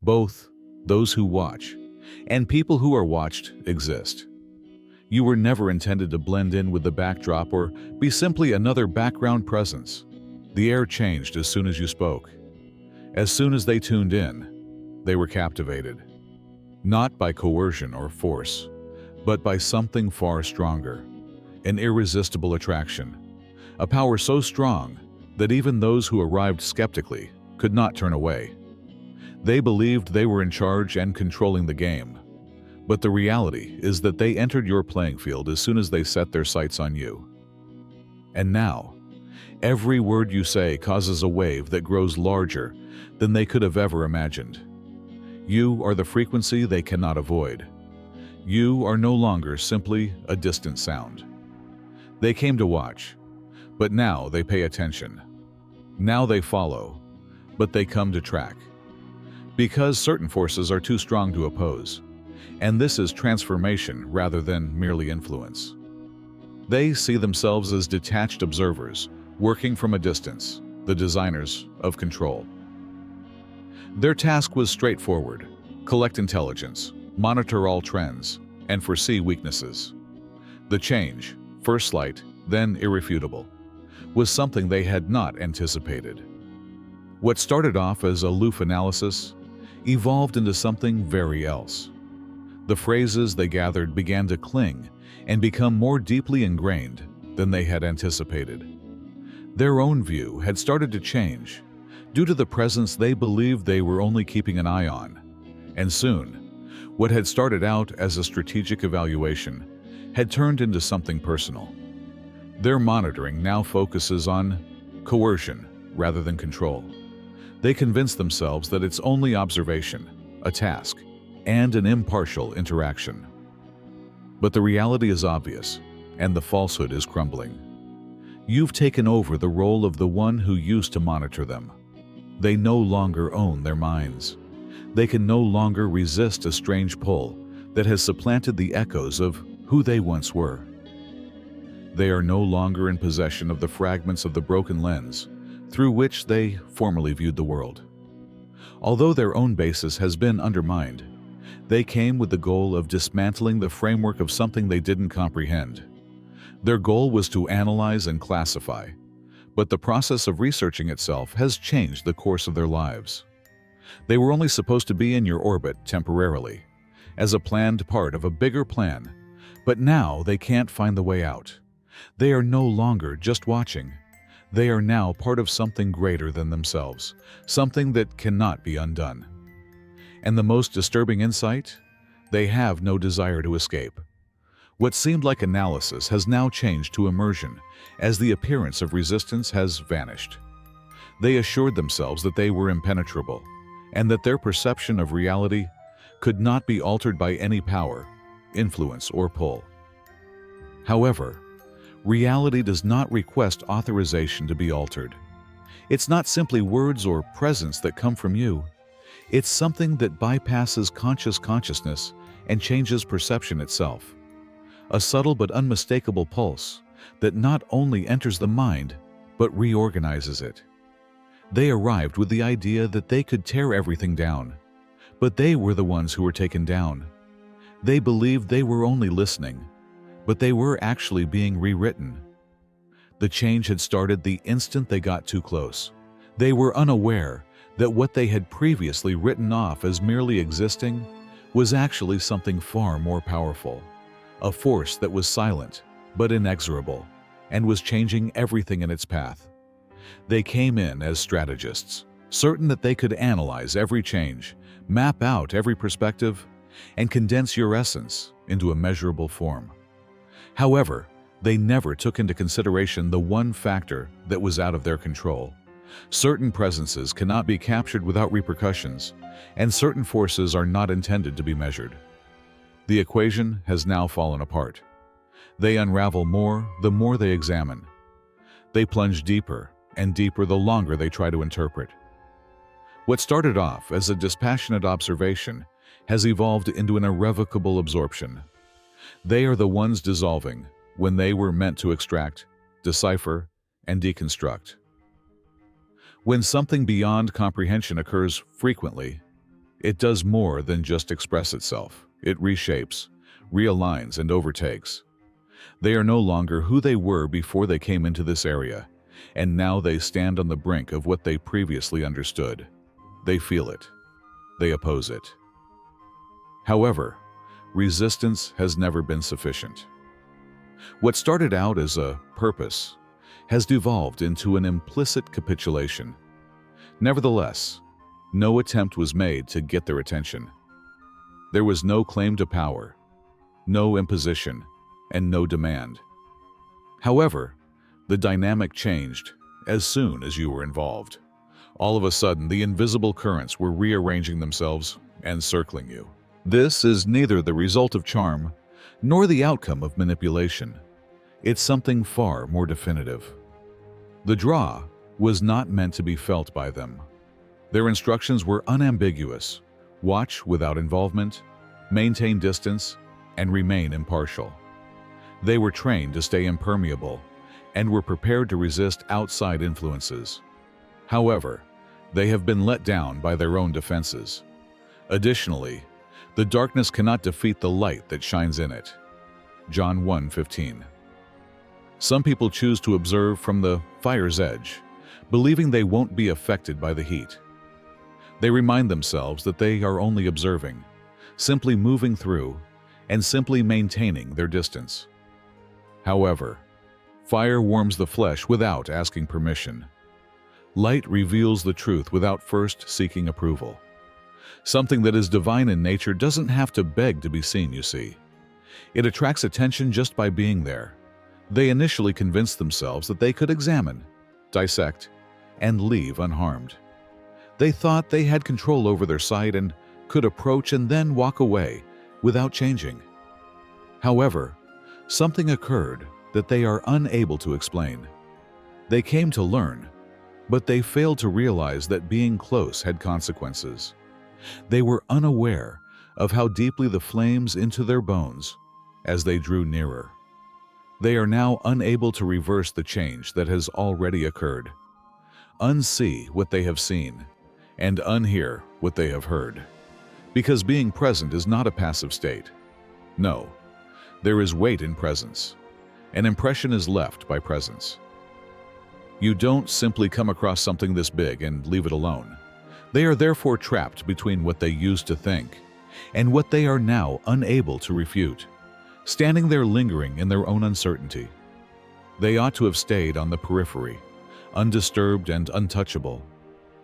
Both those who watch and people who are watched exist. You were never intended to blend in with the backdrop or be simply another background presence. The air changed as soon as you spoke. As soon as they tuned in, they were captivated. Not by coercion or force, but by something far stronger, an irresistible attraction, a power so strong that even those who arrived skeptically could not turn away. They believed they were in charge and controlling the game, but the reality is that they entered your playing field as soon as they set their sights on you. And now, every word you say causes a wave that grows larger than they could have ever imagined. You are the frequency they cannot avoid. You are no longer simply a distant sound. They came to watch, but now they pay attention. Now they follow, but they come to track. Because certain forces are too strong to oppose, and this is transformation rather than merely influence. They see themselves as detached observers, working from a distance, the designers of control. Their task was straightforward: collect intelligence, monitor all trends, and foresee weaknesses. The change, first slight, then irrefutable, was something they had not anticipated. What started off as aloof analysis evolved into something very else. The phrases they gathered began to cling and become more deeply ingrained than they had anticipated. Their own view had started to change due to the presence they believed they were only keeping an eye on. And soon, what had started out as a strategic evaluation had turned into something personal. Their monitoring now focuses on coercion rather than control. They convince themselves that it's only observation, a task, and an impartial interaction. But the reality is obvious, and the falsehood is crumbling. You've taken over the role of the one who used to monitor them. They no longer own their minds. They can no longer resist a strange pull that has supplanted the echoes of who they once were. They are no longer in possession of the fragments of the broken lens through which they formerly viewed the world. Although their own basis has been undermined, they came with the goal of dismantling the framework of something they didn't comprehend. Their goal was to analyze and classify, but the process of researching itself has changed the course of their lives. They were only supposed to be in your orbit temporarily, as a planned part of a bigger plan, but now they can't find the way out. They are no longer just watching. They are now part of something greater than themselves, something that cannot be undone. And the most disturbing insight? They have no desire to escape. What seemed like analysis has now changed to immersion, as the appearance of resistance has vanished. They assured themselves that they were impenetrable, and that their perception of reality could not be altered by any power, influence, or pull. However, reality does not request authorization to be altered. It's not simply words or presence that come from you. It's something that bypasses consciousness and changes perception itself. A subtle but unmistakable pulse that not only enters the mind, but reorganizes it. They arrived with the idea that they could tear everything down, but they were the ones who were taken down. They believed they were only listening, but they were actually being rewritten. The change had started the instant they got too close. They were unaware that what they had previously written off as merely existing was actually something far more powerful, a force that was silent but inexorable and was changing everything in its path. They came in as strategists, certain that they could analyze every change, map out every perspective, and condense your essence into a measurable form. However, they never took into consideration the one factor that was out of their control. Certain presences cannot be captured without repercussions, and certain forces are not intended to be measured. The equation has now fallen apart. They unravel more the more they examine. They plunge deeper and deeper the longer they try to interpret. What started off as a dispassionate observation has evolved into an irrevocable absorption. They are the ones dissolving when they were meant to extract, decipher, and deconstruct. When something beyond comprehension occurs frequently, It does more than just express itself. It reshapes, realigns, and overtakes. They are no longer who they were before they came into this area, and now they stand on the brink of what they previously understood. They feel it. They oppose it. However, resistance has never been sufficient. What started out as a purpose has devolved into an implicit capitulation. Nevertheless, no attempt was made to get their attention. There was no claim to power, no imposition, and no demand. However, the dynamic changed as soon as you were involved. All of a sudden, the invisible currents were rearranging themselves and circling you. This is neither the result of charm nor the outcome of manipulation. It's something far more definitive. The draw was not meant to be felt by them. Their instructions were unambiguous: watch without involvement, maintain distance, and remain impartial. They were trained to stay impermeable and were prepared to resist outside influences. However, they have been let down by their own defenses. Additionally, the darkness cannot defeat the light that shines in it. John 1:15. Some people choose to observe from the fire's edge, believing they won't be affected by the heat. They remind themselves that they are only observing, simply moving through, and simply maintaining their distance. However, fire warms the flesh without asking permission. Light reveals the truth without first seeking approval. Something that is divine in nature doesn't have to beg to be seen, you see. It attracts attention just by being there. They initially convinced themselves that they could examine, dissect, and leave unharmed. They thought they had control over their sight and could approach and then walk away without changing. However, something occurred that they are unable to explain. They came to learn, but they failed to realize that being close had consequences. They were unaware of how deeply the flames into their bones as they drew nearer. They are now unable to reverse the change that has already occurred, unsee what they have seen, and unhear what they have heard. Because being present is not a passive state. No, there is weight in presence. An impression is left by presence. You don't simply come across something this big and leave it alone. They are therefore trapped between what they used to think and what they are now unable to refute, standing there lingering in their own uncertainty. They ought to have stayed on the periphery, undisturbed and untouchable.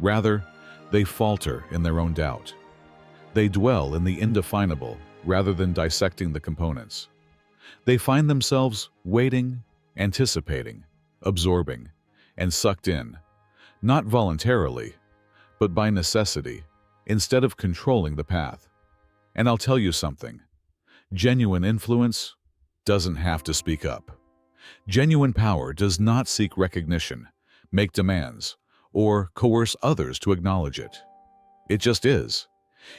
Rather, they falter in their own doubt. They dwell in the indefinable rather than dissecting the components. They find themselves waiting, anticipating, absorbing, and sucked in, not voluntarily, but by necessity, instead of controlling the path. And I'll tell you something. Genuine influence doesn't have to speak up. Genuine power does not seek recognition, make demands, or coerce others to acknowledge it. It just is,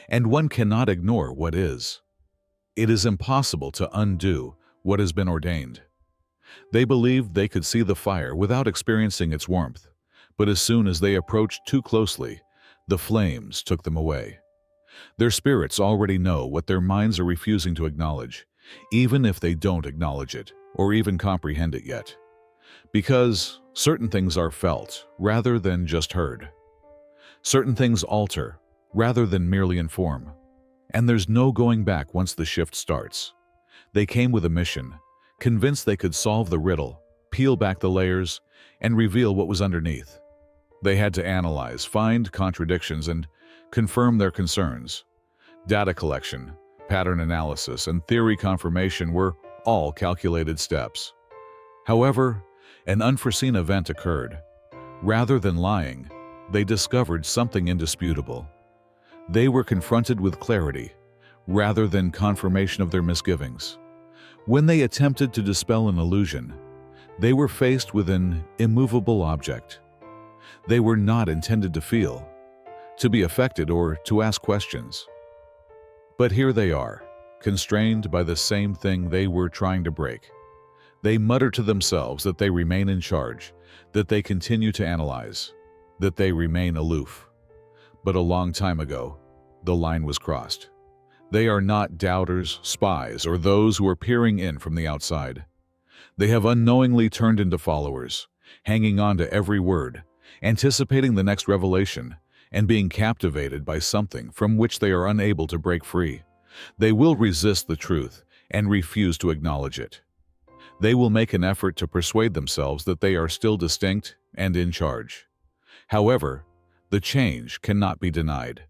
and one cannot ignore what is. It is impossible to undo what has been ordained. They believed they could see the fire without experiencing its warmth, but as soon as they approached too closely, the flames took them away. Their spirits already know what their minds are refusing to acknowledge, even if they don't acknowledge it or even comprehend it yet. Because certain things are felt rather than just heard. Certain things alter rather than merely inform. And there's no going back once the shift starts. They came with a mission, convinced they could solve the riddle, peel back the layers, and reveal what was underneath. They had to analyze, find contradictions, and confirm their concerns. Data collection, pattern analysis, and theory confirmation were all calculated steps. However, an unforeseen event occurred. Rather than lying, they discovered something indisputable. They were confronted with clarity, rather than confirmation of their misgivings. When they attempted to dispel an illusion, they were faced with an immovable object. They were not intended to feel, to be affected, or to ask questions. But here they are, constrained by the same thing they were trying to break. They mutter to themselves that they remain in charge, that they continue to analyze, that they remain aloof. But a long time ago, the line was crossed. They are not doubters, spies, or those who are peering in from the outside. They have unknowingly turned into followers, hanging on to every word, anticipating the next revelation, and being captivated by something from which they are unable to break free. They will resist the truth and refuse to acknowledge it. They will make an effort to persuade themselves that they are still distinct and in charge. However, the change cannot be denied.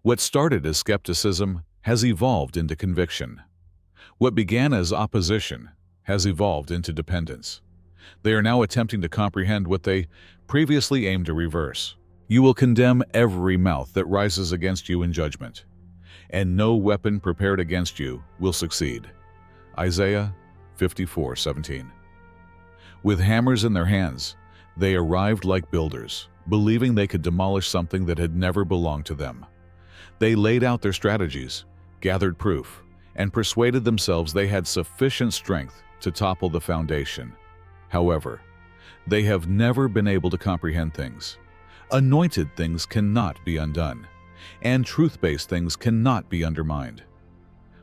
What started as skepticism has evolved into conviction. What began as opposition has evolved into dependence. They are now attempting to comprehend what they previously aimed to reverse. You will condemn every mouth that rises against you in judgment, and no weapon prepared against you will succeed. Isaiah 54:17. With hammers in their hands, they arrived like builders, believing they could demolish something that had never belonged to them. They laid out their strategies, gathered proof, and persuaded themselves they had sufficient strength to topple the foundation. However, they have never been able to comprehend things. Anointed things cannot be undone, and truth-based things cannot be undermined.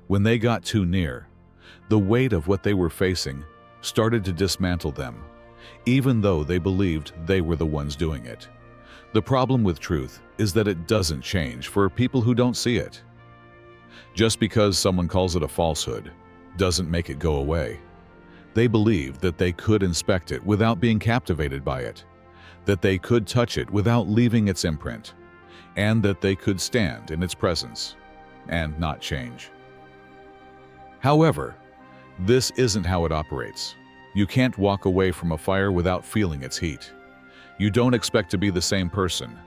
When they got too near, the weight of what they were facing started to dismantle them, even though they believed they were the ones doing it. The problem with truth is that it doesn't change for people who don't see it. Just because someone calls it a falsehood doesn't make it go away. They believed that they could inspect it without being captivated by it, that they could touch it without leaving its imprint, and that they could stand in its presence and not change. However, this isn't how it operates. You can't walk away from a fire without feeling its heat. You don't expect to be the same person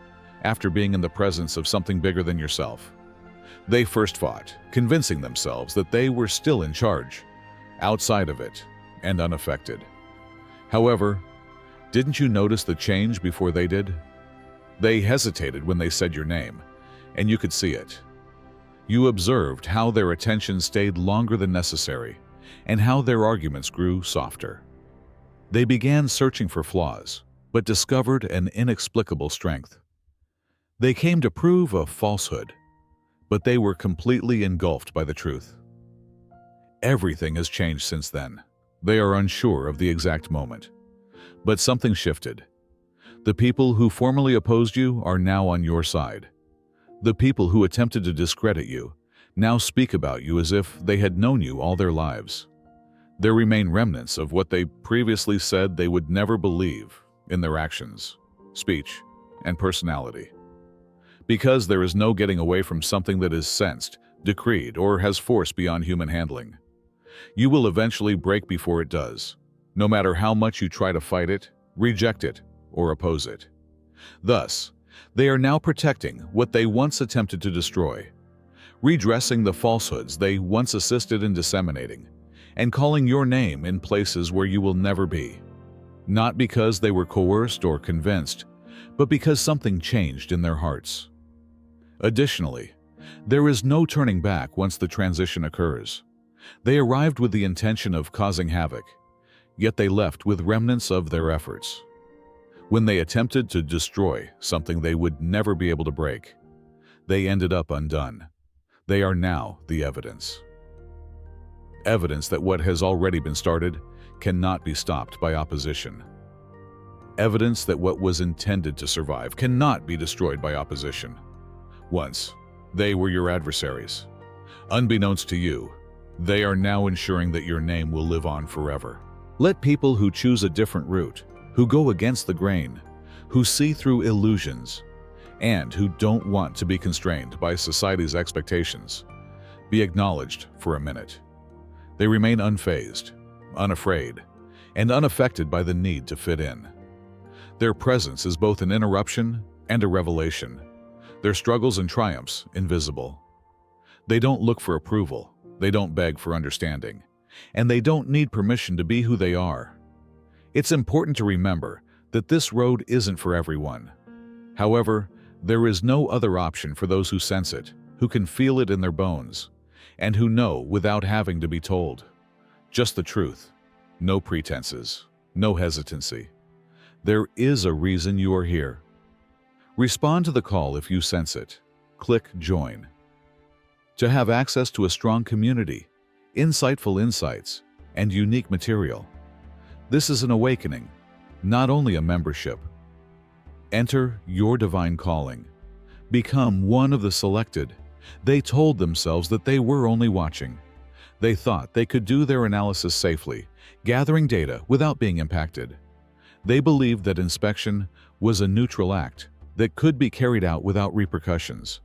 after being in the presence of something bigger than yourself. They first fought, convincing themselves that they were still in charge, outside of it, and unaffected. However, didn't you notice the change before they did? They hesitated when they said your name, and you could see it. You observed how their attention stayed longer than necessary, and how their arguments grew softer. They began searching for flaws, but discovered an inexplicable strength. They came to prove a falsehood, but they were completely engulfed by the truth. Everything has changed since then. They are unsure of the exact moment. But something shifted. The people who formerly opposed you are now on your side. The people who attempted to discredit you now speak about you as if they had known you all their lives. There remain remnants of what they previously said they would never believe in their actions, speech, and personality. Because there is no getting away from something that is sensed, decreed, or has force beyond human handling. You will eventually break before it does, no matter how much you try to fight it, reject it, or oppose it. Thus, they are now protecting what they once attempted to destroy, redressing the falsehoods they once assisted in disseminating, and calling your name in places where you will never be. Not because they were coerced or convinced, but because something changed in their hearts. Additionally, there is no turning back once the transition occurs. They arrived with the intention of causing havoc, yet they left with remnants of their efforts. When they attempted to destroy something they would never be able to break, they ended up undone. They are now the evidence. Evidence that what has already been started cannot be stopped by opposition. Evidence that what was intended to survive cannot be destroyed by opposition. Once, they were your adversaries. Unbeknownst to you, they are now ensuring that your name will live on forever. Let people who choose a different route, who go against the grain, who see through illusions, and who don't want to be constrained by society's expectations, be acknowledged for a minute. They remain unfazed, unafraid, and unaffected by the need to fit in. Their presence is both an interruption and a revelation, their struggles and triumphs invisible. They don't look for approval, they don't beg for understanding, and they don't need permission to be who they are. It's important to remember that this road isn't for everyone. However, there is no other option for those who sense it, who can feel it in their bones, and who know without having to be told. Just the truth, no pretenses, no hesitancy. There is a reason you are here. Respond to the call if you sense it. Click Join. To have access to a strong community, insightful insights, and unique material. This is an awakening, not only a membership. Enter your divine calling. Become one of the selected. They told themselves that they were only watching. They thought they could do their analysis safely, gathering data without being impacted. They believed that inspection was a neutral act that could be carried out without repercussions,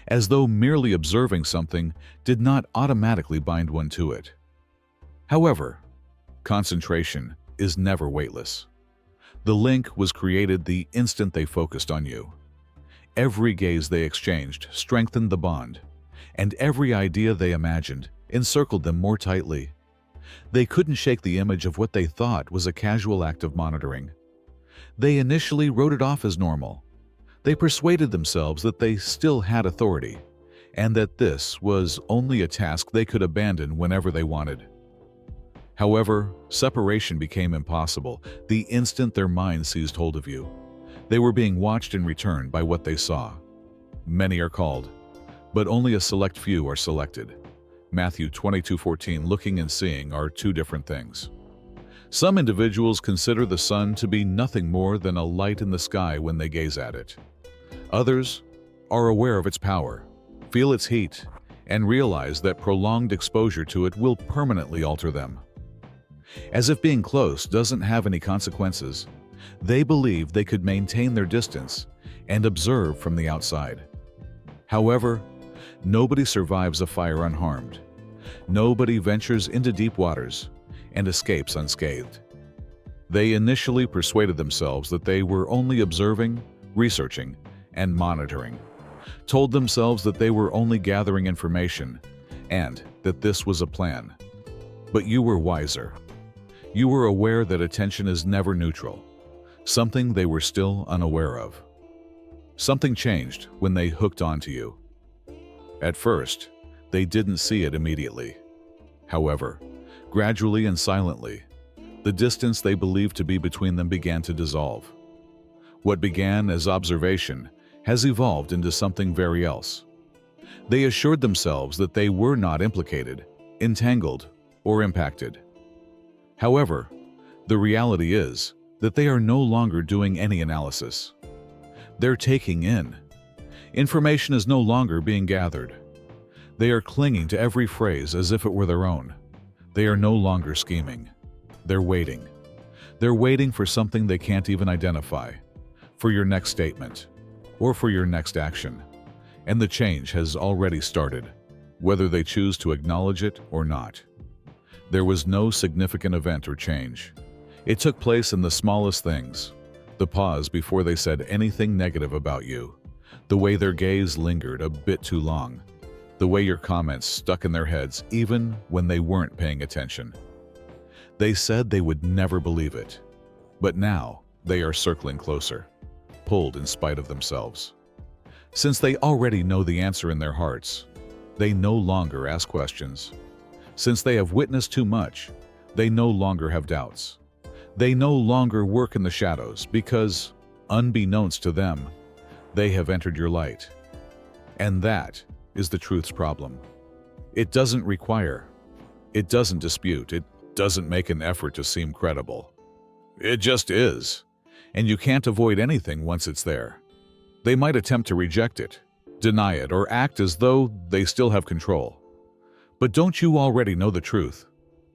as though merely observing something did not automatically bind one to it. However, concentration is never weightless. The link was created the instant they focused on you. Every gaze they exchanged strengthened the bond, and every idea they imagined encircled them more tightly. They couldn't shake the image of what they thought was a casual act of monitoring. They initially wrote it off as normal. They persuaded themselves that they still had authority, and that this was only a task they could abandon whenever they wanted. However, separation became impossible the instant their minds seized hold of you. They were being watched in return by what they saw. Many are called, but only a select few are selected. Matthew 22:14. Looking and seeing are two different things. Some individuals consider the sun to be nothing more than a light in the sky when they gaze at it. Others are aware of its power, feel its heat, and realize that prolonged exposure to it will permanently alter them. As if being close doesn't have any consequences, they believe they could maintain their distance and observe from the outside. However, nobody survives a fire unharmed. Nobody ventures into deep waters and escapes unscathed. They initially persuaded themselves that they were only observing, researching, and monitoring, told themselves that they were only gathering information, and that this was a plan. But you were wiser. You were aware that attention is never neutral, something they were still unaware of. Something changed when they hooked onto you. At first, they didn't see it immediately. However, gradually and silently, the distance they believed to be between them began to dissolve. What began as observation has evolved into something very else. They assured themselves that they were not implicated, entangled, or impacted. However, the reality is that they are no longer doing any analysis. They're taking in. Information is no longer being gathered. They are clinging to every phrase as if it were their own. They are no longer scheming. They're waiting. They're waiting for something they can't even identify, for your next statement, or for your next action. And the change has already started, whether they choose to acknowledge it or not. There was no significant event or change. It took place in the smallest things. The pause before they said anything negative about you. The way their gaze lingered a bit too long. The way your comments stuck in their heads even when they weren't paying attention. They said they would never believe it. But now they are circling closer, pulled in spite of themselves. Since they already know the answer in their hearts, they no longer ask questions. Since they have witnessed too much, they no longer have doubts. They no longer work in the shadows because, unbeknownst to them, they have entered your light. And that is the truth's problem. It doesn't require. It doesn't dispute. It doesn't make an effort to seem credible. It just is. And you can't avoid anything once it's there. They might attempt to reject it, deny it, or act as though they still have control. But don't you already know the truth?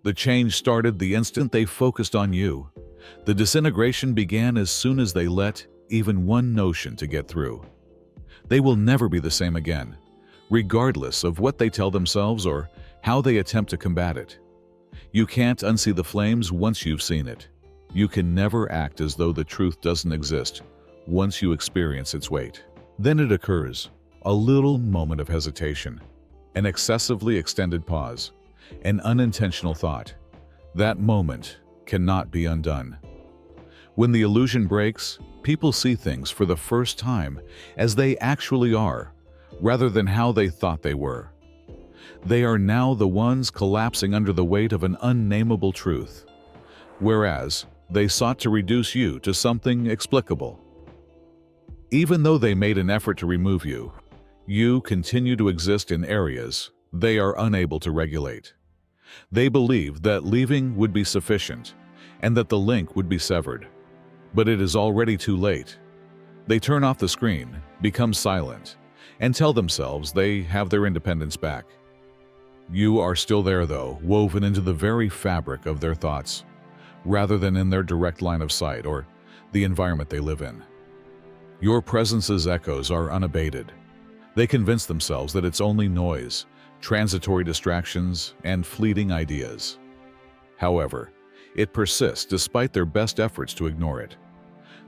The change started the instant they focused on you. The disintegration began as soon as they let even one notion to get through. They will never be the same again, regardless of what they tell themselves or how they attempt to combat it. You can't unsee the flames once you've seen it. You can never act as though the truth doesn't exist once you experience its weight. Then it occurs, a little moment of hesitation, an excessively extended pause, an unintentional thought. That moment cannot be undone. When the illusion breaks, people see things for the first time as they actually are, rather than how they thought they were. They are now the ones collapsing under the weight of an unnameable truth, whereas they sought to reduce you to something explicable. Even though they made an effort to remove you, You continue to exist in areas they are unable to regulate. They believe that leaving would be sufficient and that the link would be severed. But it is already too late. They turn off the screen, become silent, and tell themselves they have their independence back. You are still there, though, woven into the very fabric of their thoughts, rather than in their direct line of sight or the environment they live in. Your presence's echoes are unabated. They convince themselves that it's only noise, transitory distractions, and fleeting ideas. However, it persists despite their best efforts to ignore it.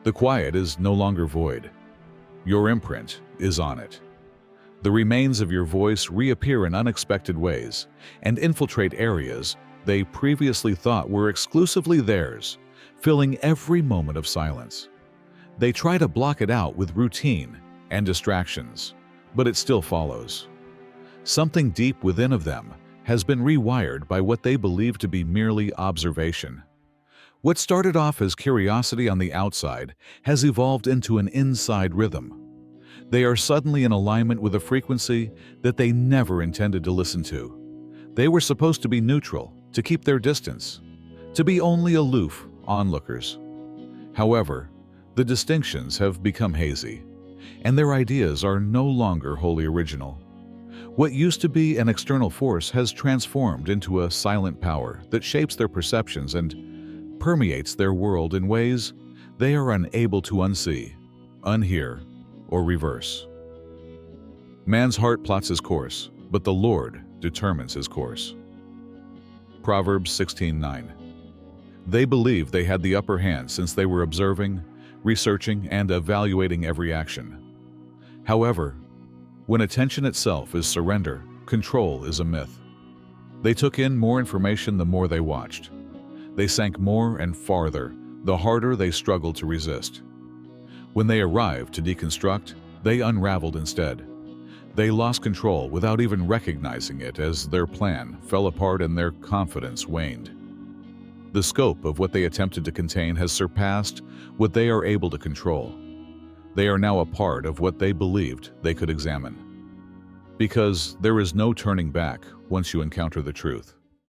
The quiet is no longer void. Your imprint is on it. The remains of your voice reappear in unexpected ways and infiltrate areas they previously thought were exclusively theirs, filling every moment of silence. They try to block it out with routine and distractions, but it still follows. Something deep within of them has been rewired by what they believe to be merely observation. What started off as curiosity on the outside has evolved into an inside rhythm. They are suddenly in alignment with a frequency that they never intended to listen to. They were supposed to be neutral, to keep their distance, to be only aloof onlookers. However, the distinctions have become hazy, and their ideas are no longer wholly original. What used to be an external force has transformed into a silent power that shapes their perceptions and permeates their world in ways they are unable to unsee, unhear, or reverse. Man's heart plots his course, but the Lord determines his course. Proverbs 16:9. They believed they had the upper hand since they were observing, researching, and evaluating every action. However, when attention itself is surrender, control is a myth. They took in more information the more they watched. They sank more and farther, the harder they struggled to resist. When they arrived to deconstruct, they unraveled instead. They lost control without even recognizing it as their plan fell apart and their confidence waned. The scope of what they attempted to contain has surpassed what they are able to control. They are now a part of what they believed they could examine. Because there is no turning back once you encounter the truth.